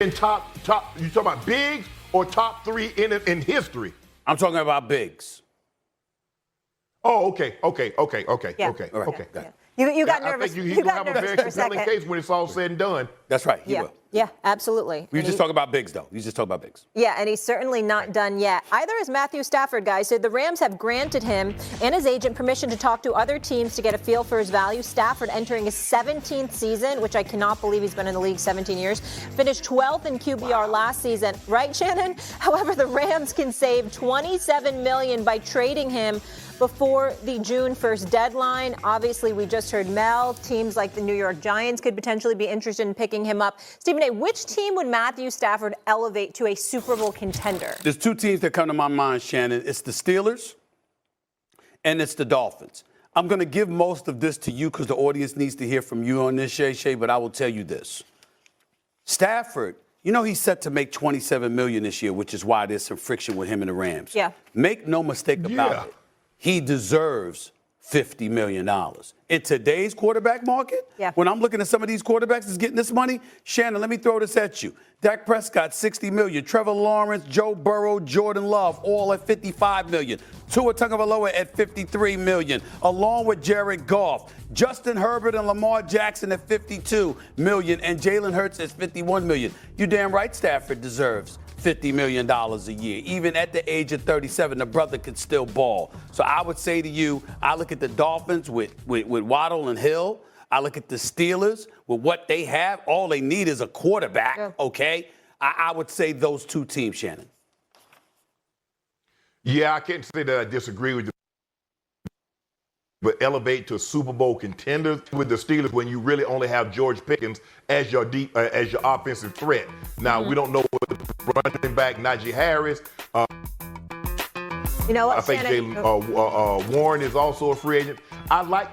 in top, you talking about bigs or top three in history? I'm talking about bigs. Oh, okay. Yeah. Okay. Yeah. You got nervous. I think he's going to have a very for a compelling second. case when it's all said and done. That's right. He will. Yeah, absolutely. We just talk about bigs, though. You just talk about bigs. Yeah, and he's certainly not done yet. Either is Matthew Stafford, guys. So the Rams have granted him and his agent permission to talk to other teams to get a feel for his value. Stafford entering his 17th season, which I cannot believe he's been in the league 17 years. Finished 12th in QBR last season. Right, Shannon? However, the Rams can save $27 million by trading him before the June 1st deadline. Obviously, we just heard Mel. Teams like the New York Giants could potentially be interested in picking him up. Stephen A., which team would Matthew Stafford elevate to a Super Bowl contender? There's two teams that come to my mind, Shannon. It's the Steelers and it's the Dolphins. I'm going to give most of this to you because the audience needs to hear from you on this, Shay, but I will tell you this. Stafford, you know he's set to make $27 million this year, which is why there's some friction with him and the Rams. Yeah. Make no mistake about it. He deserves $50 million. In today's quarterback market, when I'm looking at some of these quarterbacks that's getting this money, Shannon, let me throw this at you. Dak Prescott, $60 million. Trevor Lawrence, Joe Burrow, Jordan Love, all at $55 million. Tua Tagovailoa at $53 million, along with Jared Goff. Justin Herbert and Lamar Jackson at $52 million, and Jalen Hurts at $51 million. You damn right Stafford deserves $50 million a year. Even at the age of 37, the brother could still ball. So I would say to you, I look at the Dolphins with Waddle and Hill. I look at the Steelers with what they have. All they need is a quarterback, okay? I would say those two teams, Shannon. Yeah, I can't say that I disagree with you. But elevate to Super Bowl contenders with the Steelers when you really only have George Pickens as your offensive threat. Now, we don't know what the running back Najee Harris. You know what, I think Shannon? Warren is also a free agent. I like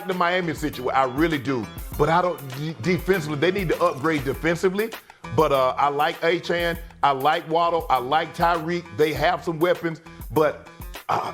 the Miami situation. I really do. But I don't defensively. They need to upgrade defensively. But I like Achane. I like Waddle. I like Tyreek. They have some weapons. But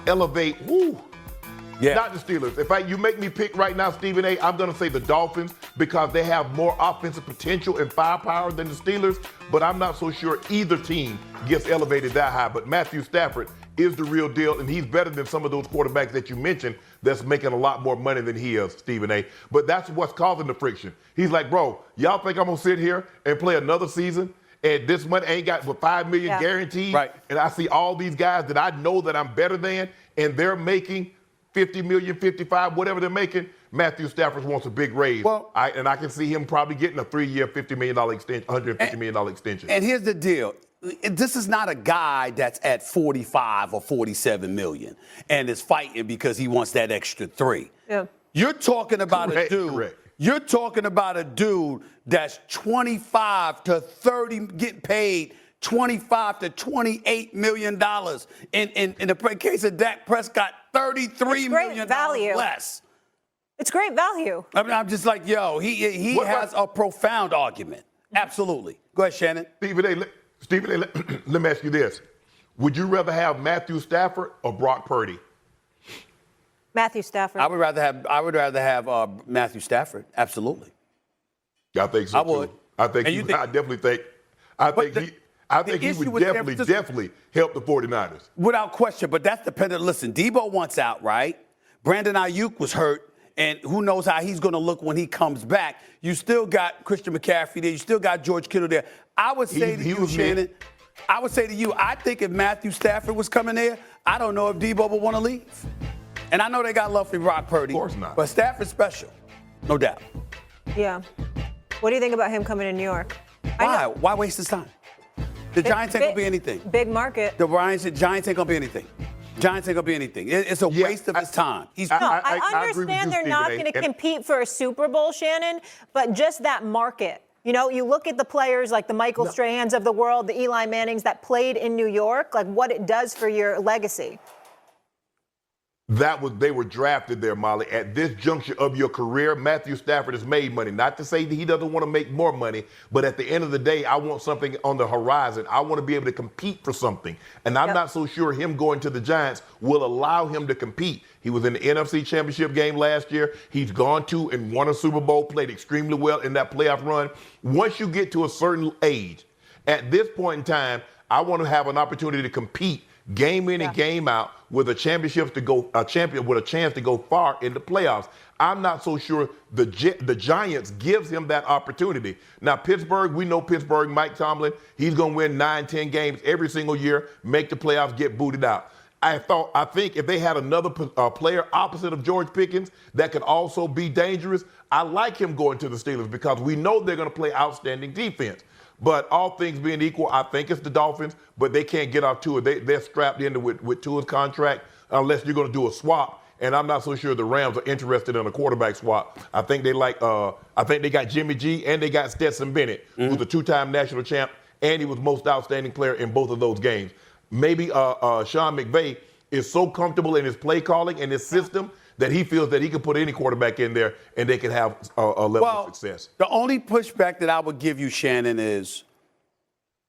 elevate, not the Steelers. If you make me pick right now, Stephen A., I'm going to say the Dolphins because they have more offensive potential and firepower than the Steelers. But I'm not so sure either team gets elevated that high. But Matthew Stafford is the real deal, and he's better than some of those quarterbacks that you mentioned that's making a lot more money than he is, Stephen A. But that's what's causing the friction. He's like, bro, y'all think I'm going to sit here and play another season? And this money ain't got but $5 million guaranteed. Right. And I see all these guys that I know that I'm better than, and they're making $50 million, $55, whatever they're making. Matthew Stafford wants a big raise. Well, and I can see him probably getting a 3-year, $50 million extension, $150 million extension. And here's the deal. This is not a guy that's at 45 or 47 million and is fighting because he wants that extra 3. Yeah. You're talking about a dude. Correct. You're talking about a dude that's 25 to 30, getting paid $25 to $28 million. In the case of Dak Prescott, $33 million less. It's great value. I mean, I'm just like, yo, he has a profound argument. Absolutely. Go ahead, Shannon. Stephen A., let me ask you this. Would you rather have Matthew Stafford or Brock Purdy? Matthew Stafford. I would rather have Matthew Stafford. Absolutely. I think so. I would. Too. I definitely think. I think he would definitely help the 49ers. Without question. But that's dependent. Listen, Debo wants out, right? Brandon Ayuk was hurt, and who knows how he's going to look when he comes back. You still got Christian McCaffrey there. You still got George Kittle there. I would say to you, Shannon. I would say to you, I think if Matthew Stafford was coming there, I don't know if Debo would want to leave. And I know they got love for Brock Purdy. Of course not. But Stafford's special, no doubt. Yeah. What do you think about him coming to New York? Why? Why waste his time? The Giants ain't going to be anything. Big market. The Giants ain't going to be anything. Giants ain't going to be anything. It's a waste of his time. I understand they're not going to compete for a Super Bowl, Shannon, but just that market. You know, you look at the players like the Michael Strahans of the world, the Eli Mannings that played in New York, like what it does for your legacy. They were drafted there, Molly. At this juncture of your career, Matthew Stafford has made money. Not to say that he doesn't want to make more money, but at the end of the day, I want something on the horizon. I want to be able to compete for something. And I'm not so sure him going to the Giants will allow him to compete. He was in the NFC Championship game last year. He's gone to and won a Super Bowl, played extremely well in that playoff run. Once you get to a certain age, at this point in time, I want to have an opportunity to compete game in and game out with a chance to go far in the playoffs. I'm not so sure the Giants gives him that opportunity. Now, Pittsburgh, we know Pittsburgh, Mike Tomlin, he's going to win 9-10 games every single year, make the playoffs, get booted out. I think if they had another player opposite of George Pickens that could also be dangerous, I like him going to the Steelers because we know they're going to play outstanding defense. But all things being equal, I think it's the Dolphins, but they can't get off Tua. They're strapped into with Tua's contract unless you're going to do a swap. And I'm not so sure the Rams are interested in a quarterback swap. I think they got Jimmy G and they got Stetson Bennett, who's a two-time national champ, and he was most outstanding player in both of those games. Maybe Sean McVay is so comfortable in his play calling and his system that he feels that he can put any quarterback in there and they can have a level of success. The only pushback that I would give you, Shannon, is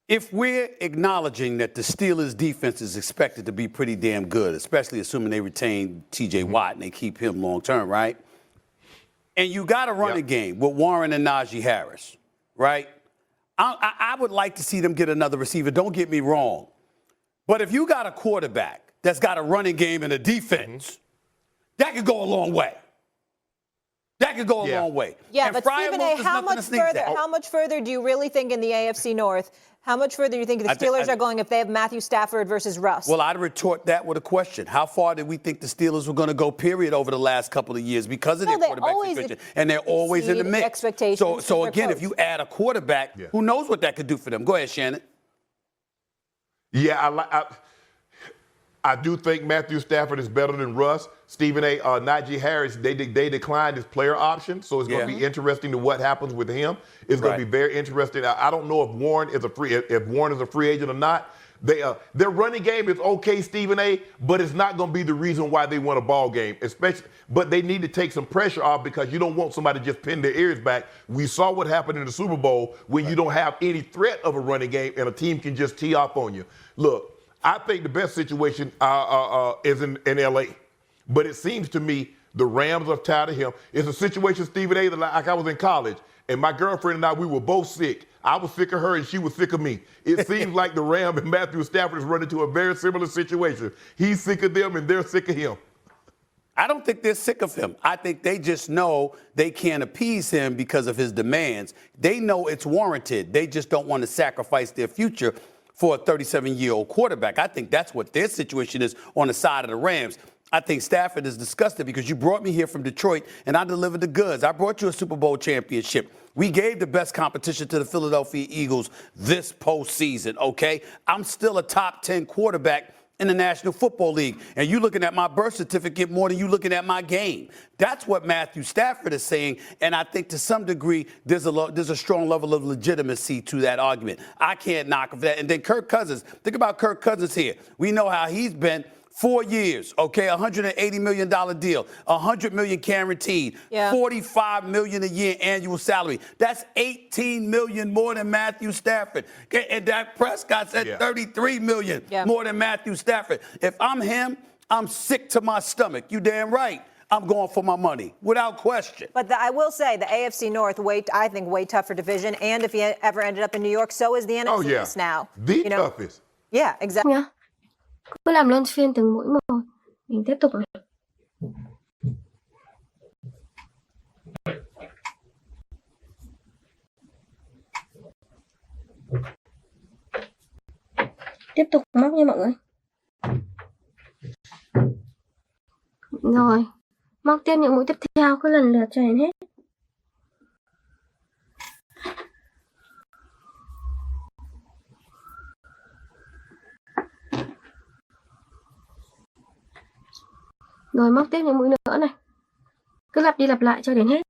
if we're acknowledging that the Steelers' defense is expected to be pretty damn good, especially assuming they retain T.J. Watt and they keep him long term, right? And you got to run a game with Warren and Najee Harris, right? I would like to see them get another receiver. Don't get me wrong. But if you got a quarterback that's got a running game and a defense, that could go a long way. That could go a long way. Yeah, and but Stephen A., how much further do you really think in the AFC North, how much further do you think the Steelers are going if they have Matthew Stafford versus Russ? Well, I'd retort that with a question. How far did we think the Steelers were going to go, period, over the last couple of years because of their quarterback situation? And they're always in the mix. So again, if you add a quarterback, who knows what that could do for them? Go ahead, Shannon. Yeah, I do think Matthew Stafford is better than Russ. Stephen A. Najee Harris, they declined his player option, so it's going to be interesting to what happens with him. It's going to be very interesting. I don't know if Warren is a free agent or not. Their running game is okay, Stephen A., but it's not going to be the reason why they won a ball game. But they need to take some pressure off because you don't want somebody to just pin their ears back. We saw what happened in the Super Bowl when you don't have any threat of a running game and a team can just tee off on you. Look, I think the best situation is in L.A., but it seems to me the Rams are tired of him. It's a situation, Stephen A., that like I was in college, and my girlfriend and I, we were both sick. I was sick of her, and she was sick of me. It seems like the Rams and Matthew Stafford is running into a very similar situation. He's sick of them, and they're sick of him. I don't think they're sick of him. I think they just know they can't appease him because of his demands. They know it's warranted. They just don't want to sacrifice their future for a 37-year-old quarterback. I think that's what their situation is on the side of the Rams. I think Stafford is disgusted because you brought me here from Detroit and I delivered the goods. I brought you a Super Bowl championship. We gave the best competition to the Philadelphia Eagles this postseason, okay? I'm still a top 10 quarterback in the National Football League. And you looking at my birth certificate more than you looking at my game. That's what Matthew Stafford is saying. And I think to some degree, there's a strong level of legitimacy to that argument. I can't knock that. And then Kirk Cousins. Think about Kirk Cousins here. We know how he's been 4 years, okay, $180 million deal, $100 million guaranteed, $45 million a year annual salary. That's $18 million more than Matthew Stafford. And Dak Prescott said $33 million more than Matthew Stafford. If I'm him, I'm sick to my stomach. You damn right. I'm going for my money, without question. But I will say the AFC North, I think, way tougher division. And if he ever ended up in New York, so is the NFC East now. The toughest. Yeah, exactly. Cứ làm luân phiên từng mũi một. Mình tiếp tục này. Tiếp tục móc nha mọi người. Rồi, móc tiếp những mũi tiếp theo cứ lần lượt cho đến hết. Rồi móc tiếp những mũi nữa này. Cứ lặp đi lặp lại cho đến hết.